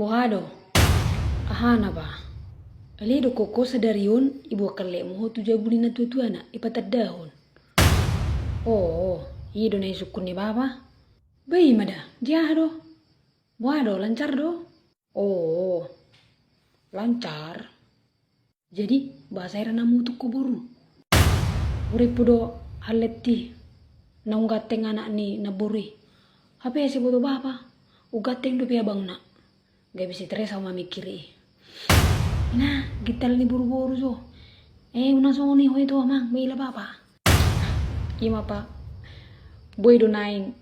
Buhado, ahana ba? Ali do koko sadarion ibu kale mo tu jabuli na tuana ipatadahon. Oh, ido na isukun ni baba. Bayi mada, jahdo. Buhado lancar do. Oh, lancar. Jadi bahasa era namu tu kuburu. Uripudo haleti naunggateng anak ni naburi. Apa si bodo bapa? Ugateng do pia bang nak. Gak bisa terus sama mikiri. Nah, gital ni buru-buru so. Una so ni hoi to mang, bila bapa. Ima pa. Boy do naing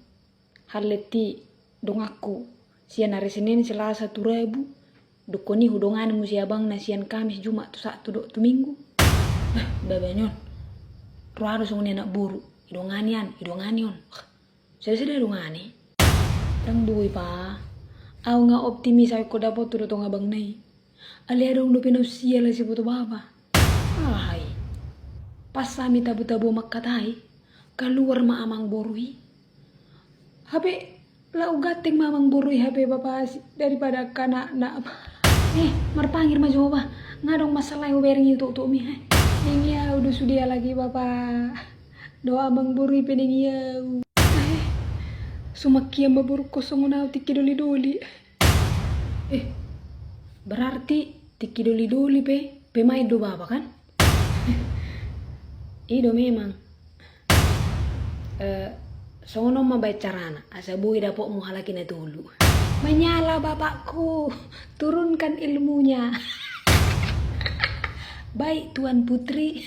haleti dong aku. Sian hari Senin Selasa tu Rabu. Dukoni hudongan musi abang na sian Kamis Jumat tu Sabtu do tu Minggu. Babanyon. Ruaro so ni anak buru. Idonganian. Sudah idongani. Tang buy pa. Aw nga optimis ako dapat tudo tong abang nai. Alerong do pinausia la si buto baba. Ay. Pas sami tabu-tabu makatay. Keluar ma amang borui. Habe lau gateng mamang borui habe bapak daripada kana na. Marpangir ma joba. Ngadong masalah ubering itu to mi. Ningia udah sudia lagi bapak. Doa amang borui peningia. Sumakia maburu kosong na tiki doli-doli. Berarti tiki doli-doli pe main do baba kan? Ido memang. Sono mabay carana. Asa buhay dapok mo halakin na dulu. Menyala bapakku. Turunkan ilmunya. Baik Tuan Putri.